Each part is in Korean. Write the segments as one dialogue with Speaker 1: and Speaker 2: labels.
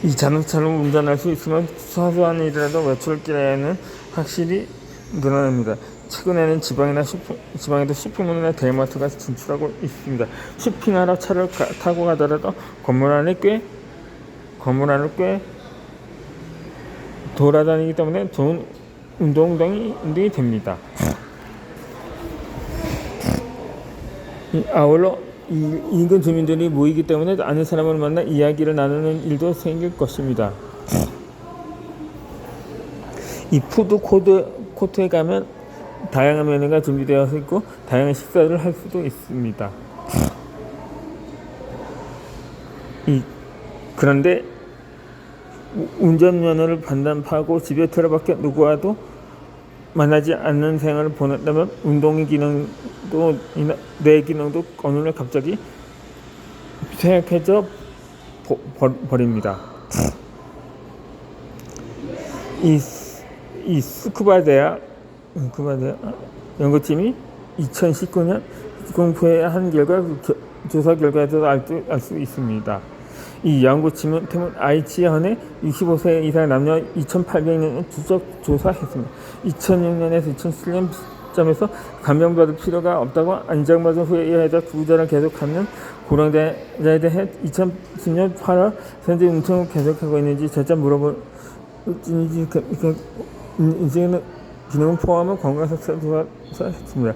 Speaker 1: 이 자동차를 운전할 수 있으면 사소한 일이라도 외출길에는 확실히 늘어납니다. 최근에는 지방에도 쇼핑몰이나 대형마트가 진출하고 있습니다. 쇼핑하러 차를 타고 가더라도 건물 안을 꽤 돌아다니기 때문에 좋은 운동이 됩니다. 아울러 인근 주민들이 모이기 때문에 아는 사람을 만나 이야기를 나누는 일도 생길 것입니다. 이 푸드코트에 가면 다양한 메뉴가 준비되어 있고 다양한 식사를 할 수도 있습니다. 그런데 운전면허를 반납하고 집에 들어밖에 누구와도 만나지 않는 생활을 보냈다면 운동의 기능도 뇌 기능도 어느 날 갑자기 쇠약해져 버립니다. 이 스쿠바 대학 연구팀이 2019년 공포의 한 조사 결과에서 알 수 있습니다. 이 연구팀은 아이치현의 65세 이상 남녀 2,800명을 추적 조사했습니다. 2006년에서 2007년 시점에서 감명받을 필요가 없다고 안장받은 후에 여자 구조를 계속하는 고령자에 대해 2010년 8월 현재 운동을 계속하고 있는지 재차 물어보는지 인생의 기능을 포함한 건강상태 조사했습니다.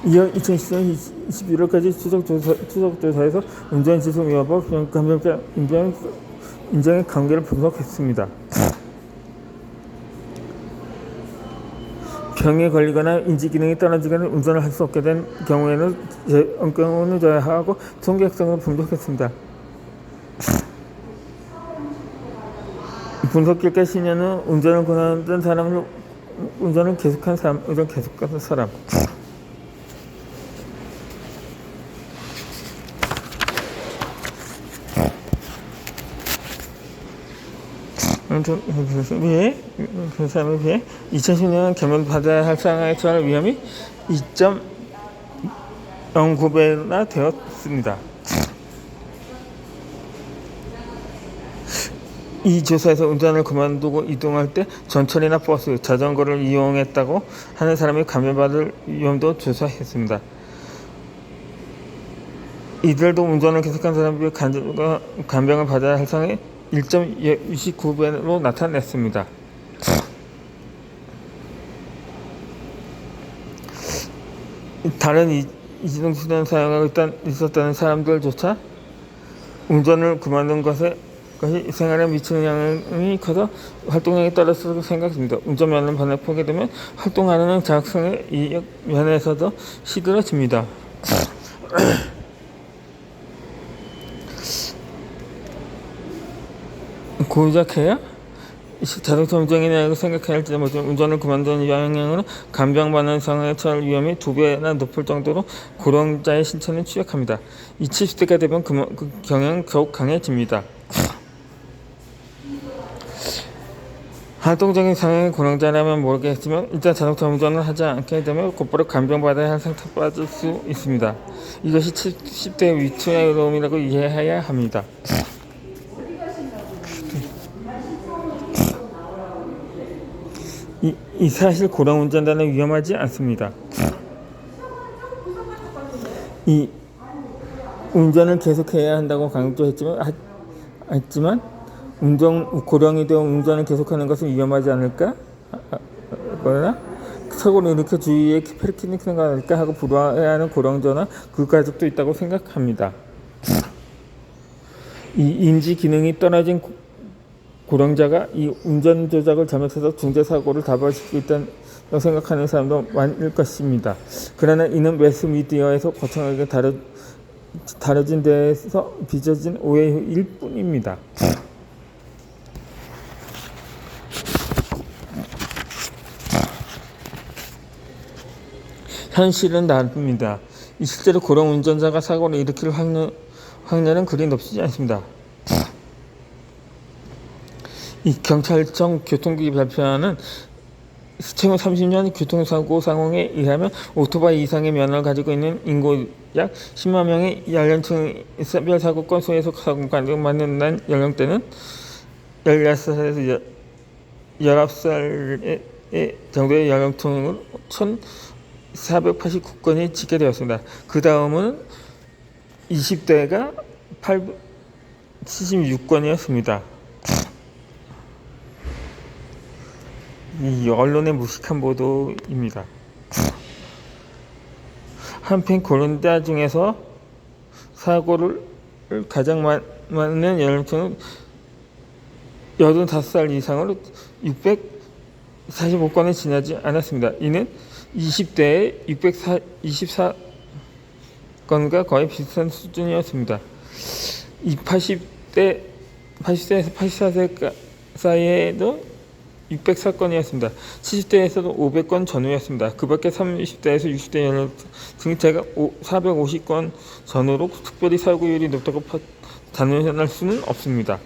Speaker 1: 이어 2010년 21월까지 추적조사에서 운전지수 여부, 감염자 인정의 관계를 분석했습니다. 병에 걸리거나 인지기능이 떨어지거나 운전을 할 수 없게 된 경우에는 언경을 제외하고 통계성을 분석했습니다. 분석 결과 신현은 운전을 권하던 사람을 운전을 계속한 사람. 그 사람에 비해 2010년 감염받아야 할 상황에 처할 위험이 2.09배나 되었습니다. 이 조사에서 운전을 그만두고 이동할 때 전철이나 버스, 자전거를 이용했다고 하는 사람이 감염받을 위험도 조사했습니다. 이들도 운전을 계속한 사람에 비해 간병을 받아야 할 상황이 1.29배로 나타냈습니다. 다른 이동수단 사용하고 있었다는 사람들조차 운전을 그만둔 것이 생활에 미치는 영향이 커서 활동량이 떨어졌다고 생각합니다. 운전면허를 반납하게 되면 활동하는 자극성의 이 면에서도 시들어집니다. 고작해야 자동차 운전이라고 생각해야 할지 모르지만 운전을 그만두는 영향으로 간병받는 상황에 처할 위험이 2배나 높을 정도로 고령자의 신체는 취약합니다. 70대가 되면 그 경향은 더욱 강해집니다. 활동적인 상황의 고령자라면 모르겠지만 일단 자동차 운전을 하지 않게 되면 곧바로 간병받아야 할 상태에 빠질 수 있습니다. 이것이 70대의 위치의 어려움이라고 이해해야 합니다. 이 사실 고령 운전자는 위험하지 않습니다. 이 운전을 계속해야 한다고 강조했지만 고령이 되어 운전을 계속하는 것은 위험하지 않을까? 그러나 사고를 일으켜 주위에 패니크가 생각할까 하고 불안해하는 고령자나 그 가족도 있다고 생각합니다. 이 인지 기능이 떨어진 고령자가 이 운전 조작을 잘못해서 중대사고를 다발시키고 있다고 생각하는 사람도 많을 것입니다. 그러나 이는 매스미디어에서 거창하게 다뤄진 데에서 빚어진 오해일 뿐입니다. 현실은 다릅니다. 실제로 고령 운전자가 사고를 일으킬 확률은 그리 높지 않습니다. 이 경찰청 교통국이 발표하는 최근 30년 교통사고 상황에 의하면 오토바이 이상의 면허를 가지고 있는 인구 약 10만 명의 연령층 사별 사고 건수에서 사고가 맞는 연령대는 16살에서 19살 정도의 연령층으로 1,489건이 집계되었습니다. 그 다음은 20대가 876건이었습니다. 이 언론의 무식한 보도입니다. 한편 고령자 중에서 사고를 가장 많은 연령층은 85살 이상으로 645건에 지나지 않았습니다. 이는 20대의 624건과 거의 비슷한 수준이었습니다. 이 80세에서 84세 사이에도 604건이었습니다. 70대에서도 500건 전후였습니다. 그 밖에 30대에서 60대 연령층이 제가 450건 전후로 특별히 사고율이 높다고 단언할 수는 없습니다.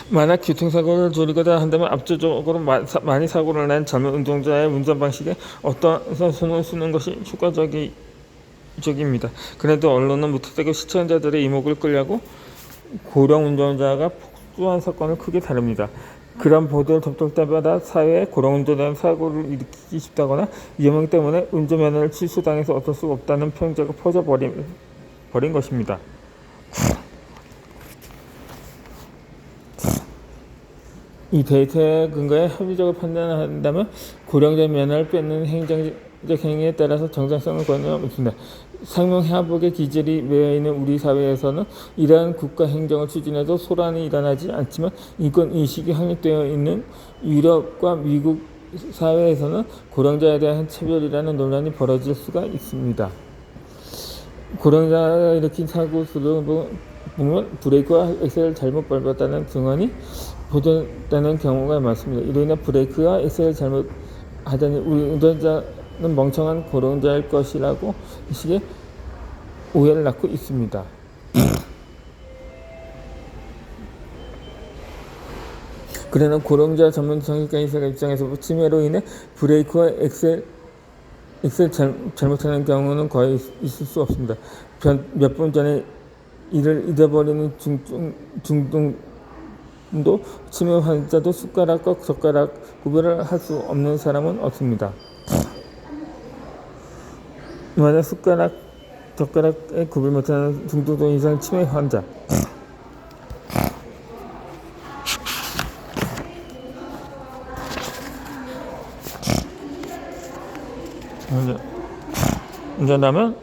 Speaker 1: 만약 교통사고를 줄이고자 한다면 압도적으로 많이 사고를 낸 젊은 운전자의 운전 방식에 어떤 손을 쓰는 것이 효과적입니다. 그래도 언론은 무턱대고 시청자들의 이목을 끌려고 고령 운전자가 폭주한 사건을 크게 다룹니다. 그런 보도를 접할 때마다 사회에 고령 운전자는 사고를 일으키기 쉽다거나 위험하기 때문에 운전면허를 취소당해서 어쩔 수 없다는 편견이 퍼져버린 것입니다. 이 데이터에 근거해 합리적으로 판단한다면 고령자 면허를 뺏는 행정적 행위에 따라서 정당성을 거는 있습니다. 상명하복의 기질이 매여있는 우리 사회에서는 이러한 국가 행정을 추진해도 소란이 일어나지 않지만 인권인식이 확립되어 있는 유럽과 미국 사회에서는 고령자에 대한 차별이라는 논란이 벌어질 수가 있습니다. 고령자가 일으킨 사고 수를 보면 브레이크와 엑셀을 잘못 밟았다는 증언이 보도되는 경우가 많습니다. 이로 인해 브레이크와 엑셀을 잘못 하다니 우리 운전자는 멍청한 고령자일 것이라고 이 식의 오해를 낳고 있습니다. 그러나 고령자 전문 정신과 의사가 입장에서 치매로 인해 브레이크와 엑셀 잘못하는 경우는 거의 있을 수 없습니다. 몇 분 전에 이를 잊어버리는 중등도 치매 환자도 숟가락과 젓가락 구별을 할 수 없는 사람은 없습니다. 만약 젓가락의 구별 못하는 중등도 이상 치매 환자 운전하면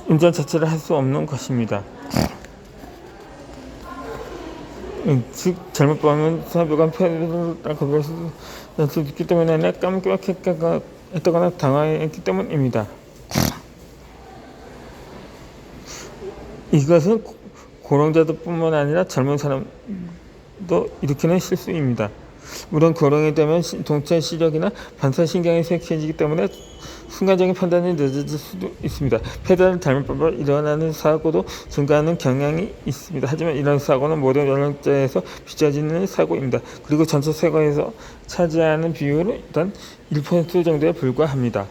Speaker 1: 운전 자체를 할 수 없는 것입니다. 즉 잘못 보면 사고가 패드를 구별할 수 있기 때문에 아니라 깜빡했다거나 당황했기 때문입니다. 이것은 고령자들뿐만 아니라 젊은 사람도 일으키는 실수입니다. 물론 고령이 되면 동체 시력이나 반사신경이 쇠해지기 때문에 순간적인 판단이 늦어질 수도 있습니다. 페달을 잘못 밟아 일어나는 사고도 증가하는 경향이 있습니다. 하지만 이런 사고는 모든 연령대에서 빚어지는 사고입니다. 그리고 전체 사고에서 차지하는 비율은 일단 1% 정도에 불과합니다.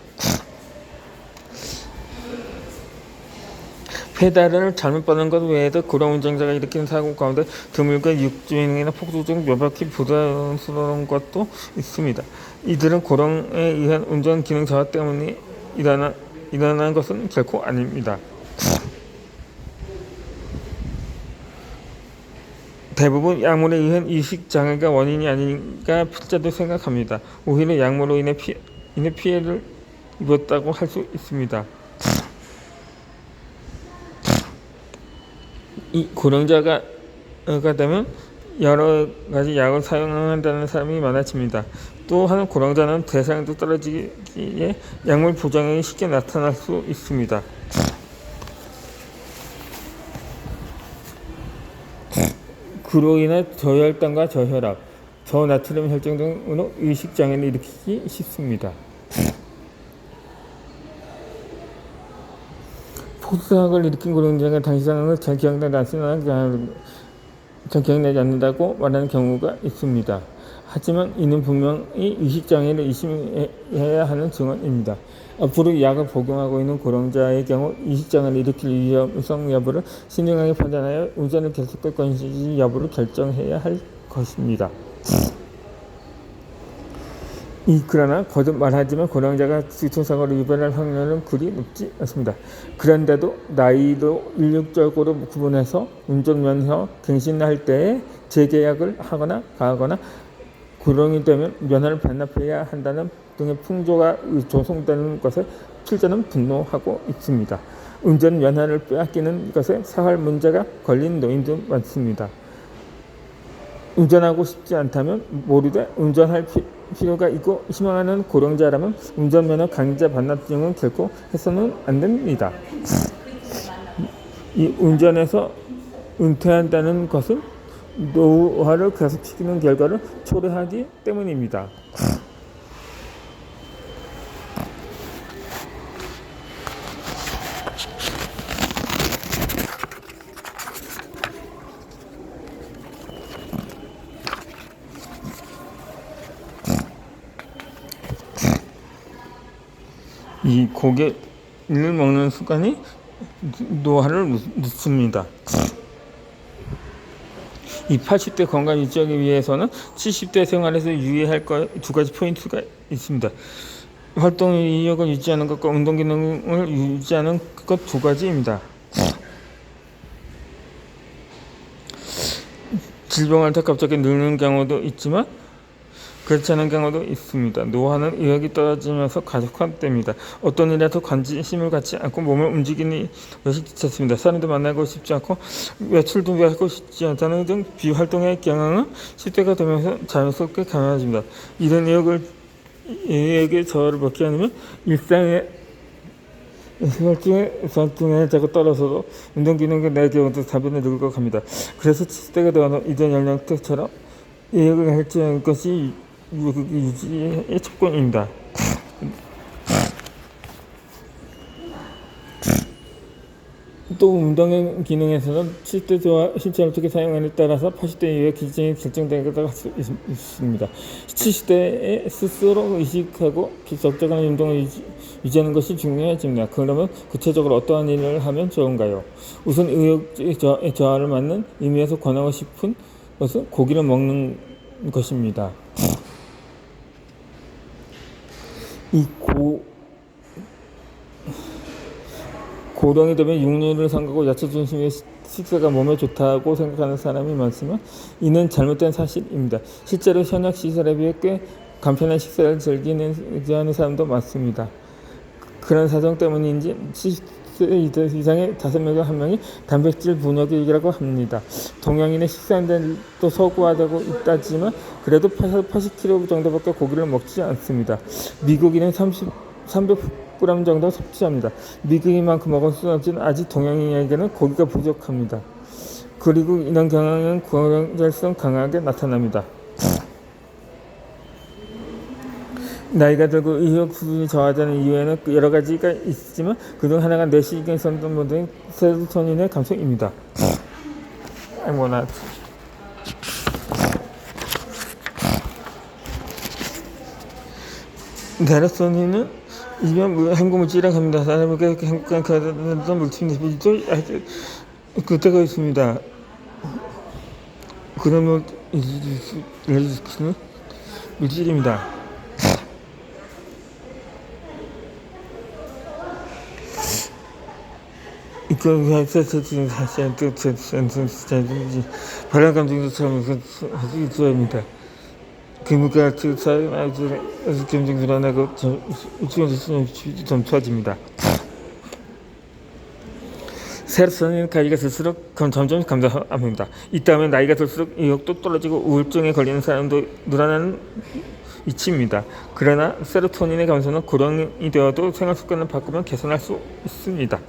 Speaker 1: 페달을 잘못 밟는 것 외에도 고령 운전자가 일으키는 사고 가운데 드물게 육주행이나 폭주 등 묘벽히 부담스러운 것도 있습니다. 이들은 고령에 의한 운전 기능 저하 때문에 일어나는 것은 결코 아닙니다. 대부분 약물에 의한 의식 장애가 원인이 아닌가 필자도 생각합니다. 오히려 약물로 인해 피해를 입었다고 할 수 있습니다. 이 고령자가 되면 여러 가지 약을 사용한다는 사람이 많아집니다. 또한 고령자는 대사량도 떨어지기에 약물 부작용이 쉽게 나타날 수 있습니다. 그로 인해 저혈당과 저혈압, 저나트륨 혈증 등으로 의식장애를 일으키기 쉽습니다. 폭삭을 일으킨 고령자가 당시 상황을 잘 기억나지 않는다고 말하는 경우가 있습니다. 하지만 이는 분명히 의식장애를 의심해야 하는 증언입니다. 앞으로 약을 복용하고 있는 고령자의 경우 의식장애를 일으킬 위험성 여부를 신중하게 판단하여 운전을 계속할 것인지 여부를 결정해야 할 것입니다. 그러나 거듭 말하지만 고령자가 교통사고를 위반할 확률은 그리 높지 않습니다. 그런데도 나이로 일률적으로 구분해서 운전면허 갱신할 때에 재계약을 하거나 가하거나 고령이 되면 면허를 반납해야 한다는 등의 풍조가 조성되는 것에 필자는 분노하고 있습니다. 운전 면허를 빼앗기는 것에 사활 문제가 걸린 노인도 많습니다. 운전하고 싶지 않다면 모르되 운전할 필요가 있고 희망하는 고령자라면 운전면허 강제 반납 등은 결코 해서는 안 됩니다. 이 운전에서 은퇴한다는 것은 노화를 계속시키는 결과를 초래하기 때문입니다. 이 고개를 먹는 습관이 노화를 늦춥니다. 이 80대 건강 유지하기 위해서는 70대 생활에서 유의할 두 가지 포인트가 있습니다. 활동 의욕을 유지하는 것과 운동 기능을 유지하는 것 두 가지입니다. 질병할 때 갑자기 늙는 경우도 있지만 그렇지 않은 경우도 있습니다. 노화는 의욕이 떨어지면서 가속화됩니다. 어떤 일에도 관심을 갖지 않고 몸을 움직이는 것이 지쳤습니다. 사람도 만나고 싶지 않고 외출도 하고 싶지 않다는 등 비활동의 경향은 10대가 되면서 자연스럽게 강해집니다. 이런 의욕의 저하를 먹지 않으면 일상의 활동에 자꾸 떨어져도 운동기능이 내 경우도 다변에 늙어 갑니다. 그래서 70대가 되어도 이전 연령대처럼 의욕을 할지하는 것이 유지의 첩권입니다. 또 운동의 기능에서는 70대 신체를 어떻게 사용하느냐에 따라서 80대 이후의 기능이 결정되기도 할 수 있습니다. 70대에 스스로 의식하고 적절한 운동을 유지하는 것이 중요해집니다. 그러면 구체적으로 어떠한 일을 하면 좋은가요? 우선 의욕의 저하를 막는 의미에서 권하고 싶은 것은 고기를 먹는 것입니다. 고령이 되면 육류를 삼가고 야채 중심의 식사가 몸에 좋다고 생각하는 사람이 많지만 이는 잘못된 사실입니다. 실제로 현역 시설에 비해 꽤 간편한 식사를 즐기는 사람도 많습니다. 그런 사정 때문인지 70세 이상의 5명에 1명이 단백질 분역이라고 합니다. 동양인의 식사량도 서구화되고 있다지만 그래도 80kg 정도밖에 고기를 먹지 않습니다. 미국인은 300g 정도 섭취합니다. 미국인만큼 먹을 수 없지만 아직 동양인에게는 고기가 부족합니다. 그리고 이런 경향은 고령자일수록 강하게 나타납니다. 나이가 들고 의욕 수준이 저하되는 이유에는 여러 가지가 있지만 그중 하나가 내시경선 모든 세로토닌의 감소입니다. 세로토닌은 일면 행복물질이라고 합니다. 사람에게 행복한 가능한 물질도 그때가 있습니다. 그러면 일으키는 물질입니다. 발랄 감정도 참 좋아합니다. 근무가 사회 아주 점점 불안하고 좀 좋아집니다. 세로토닌 가지가 들수록 점점 감소합니다. 이따면 나이가 들수록 의욕도 떨어지고 우울증에 걸리는 사람도 늘어나는 이치입니다. 그러나 세로토닌의 감소는 고령이 되어도 생활 습관을 바꾸면 개선할 수 있습니다.